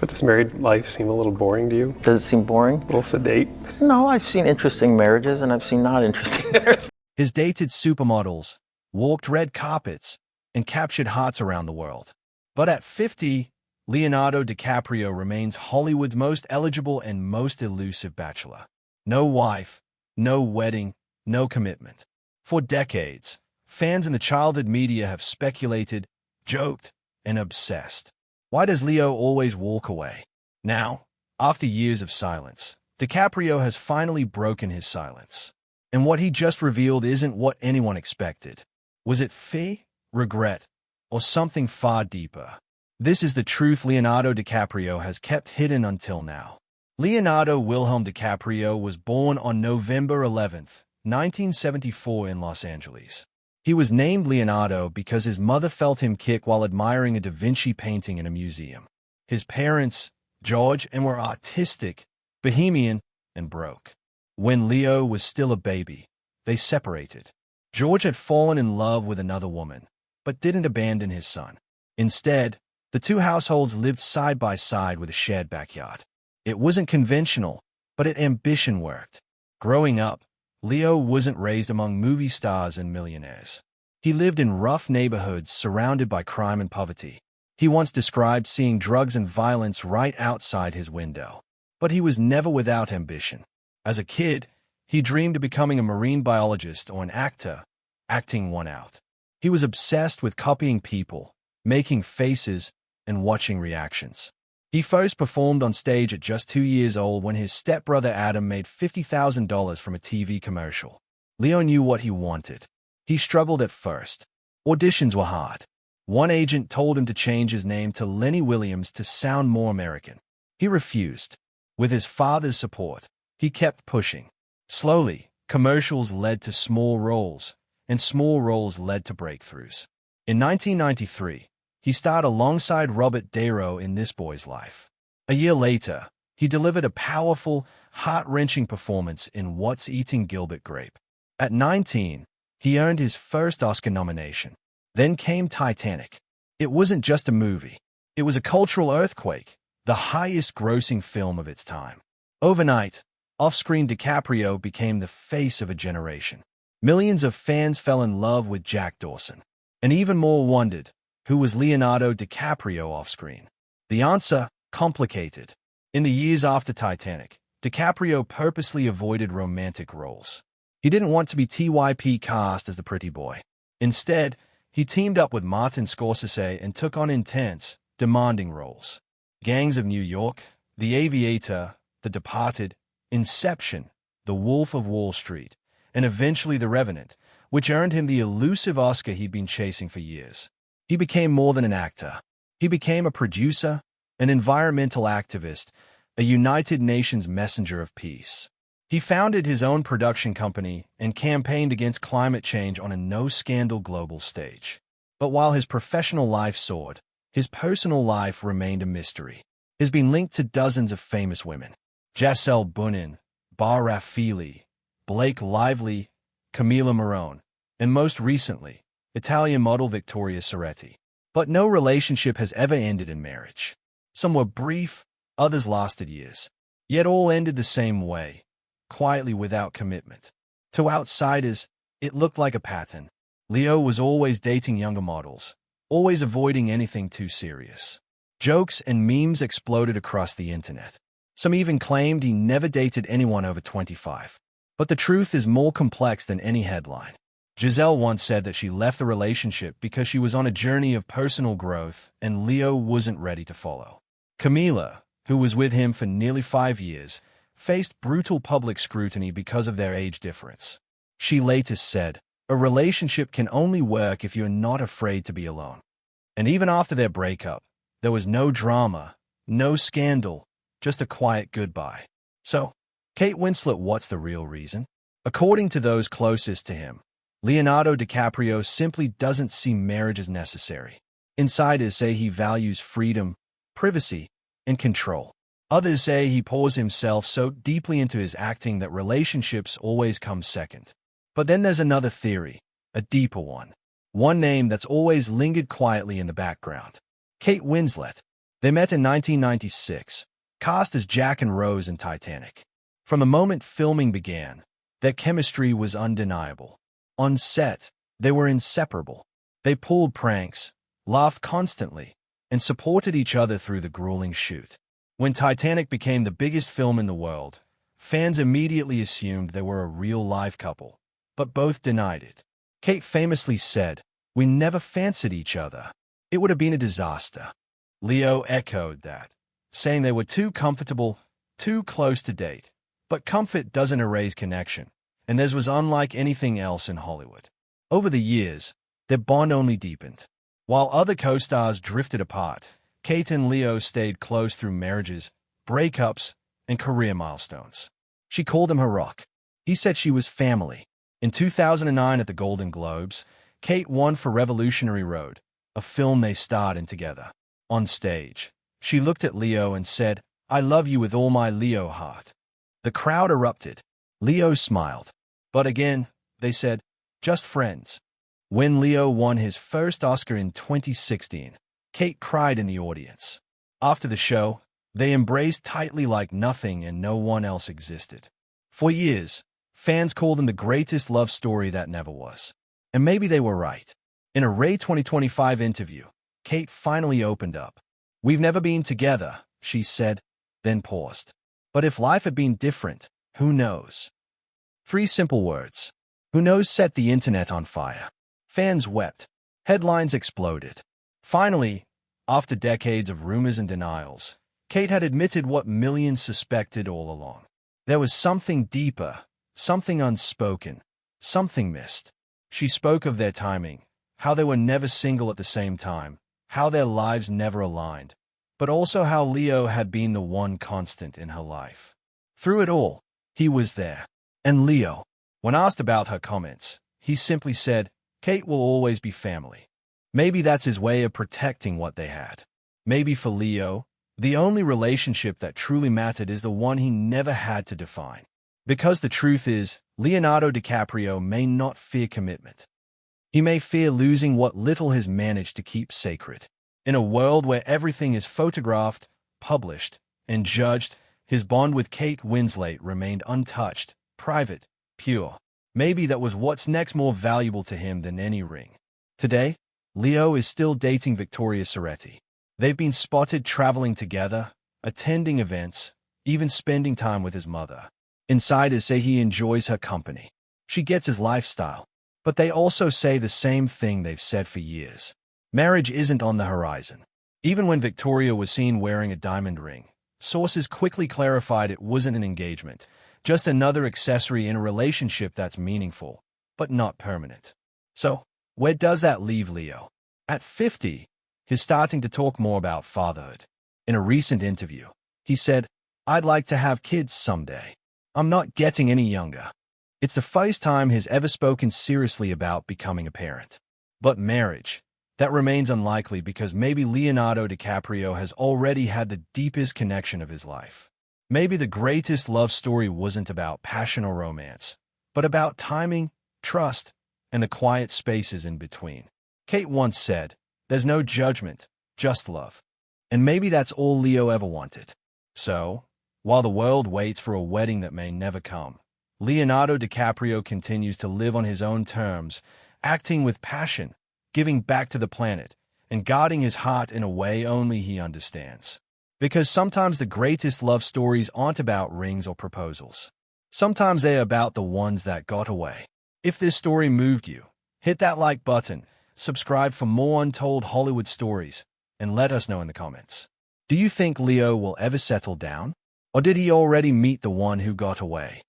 But does married life seem a little boring to you? Does it seem boring? A little sedate? No, I've seen interesting marriages and I've seen not interesting marriages. His dated supermodels, walked red carpets, and captured hearts around the world. But at 50, Leonardo DiCaprio remains Hollywood's most eligible and most elusive bachelor. No wife, no wedding, no commitment. For decades, fans in the childhood media have speculated, joked, and obsessed. Why does Leo always walk away? Now, after years of silence, DiCaprio has finally broken his silence. And what he just revealed isn't what anyone expected. Was it fear, regret, or something far deeper? This is the truth Leonardo DiCaprio has kept hidden until now. Leonardo Wilhelm DiCaprio was born on November 11, 1974 in Los Angeles. He was named Leonardo because his mother felt him kick while admiring a Da Vinci painting in a museum. His parents, George, were artistic, bohemian, and broke. When Leo was still a baby, they separated. George had fallen in love with another woman, but didn't abandon his son. Instead, the two households lived side by side with a shared backyard. It wasn't conventional, but ambition worked. Growing up, Leo wasn't raised among movie stars and millionaires. He lived in rough neighborhoods surrounded by crime and poverty. He once described seeing drugs and violence right outside his window. But he was never without ambition. As a kid, he dreamed of becoming a marine biologist or an actor, acting one out. He was obsessed with copying people, making faces, and watching reactions. He first performed on stage at just 2 years old when his stepbrother Adam made $50,000 from a TV commercial. Leo knew what he wanted. He struggled at first. Auditions were hard. One agent told him to change his name to Lenny Williams to sound more American. He refused. With his father's support, he kept pushing. Slowly, commercials led to small roles, and small roles led to breakthroughs. In 1993, he starred alongside Robert De Niro in This Boy's Life. A year later, he delivered a powerful, heart-wrenching performance in What's Eating Gilbert Grape. At 19, he earned his first Oscar nomination. Then came Titanic. It wasn't just a movie. It was a cultural earthquake, the highest-grossing film of its time. Overnight, off-screen DiCaprio became the face of a generation. Millions of fans fell in love with Jack Dawson. And even more wondered, who was Leonardo DiCaprio off-screen? The answer, complicated. In the years after Titanic, DiCaprio purposely avoided romantic roles. He didn't want to be TYP cast as the pretty boy. Instead, he teamed up with Martin Scorsese and took on intense, demanding roles. Gangs of New York, The Aviator, The Departed, Inception, The Wolf of Wall Street, and eventually The Revenant, which earned him the elusive Oscar he'd been chasing for years. He became more than an actor. He became a producer, an environmental activist, a United Nations messenger of peace. He founded his own production company and campaigned against climate change on a no-scandal global stage. But while his professional life soared, his personal life remained a mystery. He's been linked to dozens of famous women: Gisele Bündchen, Bar Raffaele, Blake Lively, Camila Morrone, and most recently, Italian model Victoria Soretti. But no relationship has ever ended in marriage. Some were brief, others lasted years. Yet all ended the same way, quietly without commitment. To outsiders, it looked like a pattern. Leo was always dating younger models, always avoiding anything too serious. Jokes and memes exploded across the internet. Some even claimed he never dated anyone over 25. But the truth is more complex than any headline. Gisele once said that she left the relationship because she was on a journey of personal growth and Leo wasn't ready to follow. Camila, who was with him for nearly 5 years, faced brutal public scrutiny because of their age difference. She later said, "A relationship can only work if you're not afraid to be alone." And even after their breakup, there was no drama, no scandal, just a quiet goodbye. So, Kate Winslet, what's the real reason? According to those closest to him, Leonardo DiCaprio simply doesn't see marriage as necessary. Insiders say he values freedom, privacy, and control. Others say he pours himself so deeply into his acting that relationships always come second. But then there's another theory, a deeper one. One name that's always lingered quietly in the background: Kate Winslet. They met in 1996, cast as Jack and Rose in Titanic. From the moment filming began, their chemistry was undeniable. On set, they were inseparable. They pulled pranks, laughed constantly, and supported each other through the grueling shoot. When Titanic became the biggest film in the world, fans immediately assumed they were a real-life couple, but both denied it. Kate famously said, "We never fancied each other. It would have been a disaster." Leo echoed that, saying they were too comfortable, too close to date. But comfort doesn't erase connection, and theirs was unlike anything else in Hollywood. Over the years, their bond only deepened. While other co-stars drifted apart, Kate and Leo stayed close through marriages, breakups, and career milestones. She called him her rock. He said she was family. In 2009 at the Golden Globes, Kate won for Revolutionary Road, a film they starred in together. On stage, she looked at Leo and said, "I love you with all my Leo heart." The crowd erupted. Leo smiled. But again, they said, "Just friends." When Leo won his first Oscar in 2016, Kate cried in the audience. After the show, they embraced tightly like nothing and no one else existed. For years, fans called them the greatest love story that never was. And maybe they were right. In a Ray 2025 interview, Kate finally opened up. "We've never been together," she said, then paused. "But if life had been different, who knows?" 3 simple words. Who knows set the internet on fire. Fans wept. Headlines exploded. Finally, after decades of rumors and denials, Kate had admitted what millions suspected all along. There was something deeper, something unspoken, something missed. She spoke of their timing, how they were never single at the same time, how their lives never aligned, but also how Leo had been the one constant in her life. Through it all, he was there. And Leo, when asked about her comments, he simply said, "Kate will always be family." Maybe that's his way of protecting what they had. Maybe for Leo, the only relationship that truly mattered is the one he never had to define. Because the truth is, Leonardo DiCaprio may not fear commitment. He may fear losing what little has managed to keep sacred. In a world where everything is photographed, published, and judged, his bond with Kate Winslet remained untouched, private, pure. Maybe that was what's next more valuable to him than any ring. Today, Leo is still dating Victoria Soretti. They've been spotted traveling together, attending events, even spending time with his mother. Insiders say he enjoys her company. She gets his lifestyle. But they also say the same thing they've said for years. Marriage isn't on the horizon. Even when Victoria was seen wearing a diamond ring, sources quickly clarified it wasn't an engagement, just another accessory in a relationship that's meaningful, but not permanent. So, where does that leave Leo? At 50, he's starting to talk more about fatherhood. In a recent interview, he said, "I'd like to have kids someday. I'm not getting any younger." It's the first time he's ever spoken seriously about becoming a parent. But marriage, that remains unlikely because maybe Leonardo DiCaprio has already had the deepest connection of his life. Maybe the greatest love story wasn't about passion or romance, but about timing, trust, and the quiet spaces in between. Kate once said, "There's no judgment, just love." And maybe that's all Leo ever wanted. So, while the world waits for a wedding that may never come, Leonardo DiCaprio continues to live on his own terms, acting with passion, giving back to the planet, and guarding his heart in a way only he understands. Because sometimes the greatest love stories aren't about rings or proposals. Sometimes they're about the ones that got away. If this story moved you, hit that like button, subscribe for more untold Hollywood stories, and let us know in the comments. Do you think Leo will ever settle down? Or did he already meet the one who got away?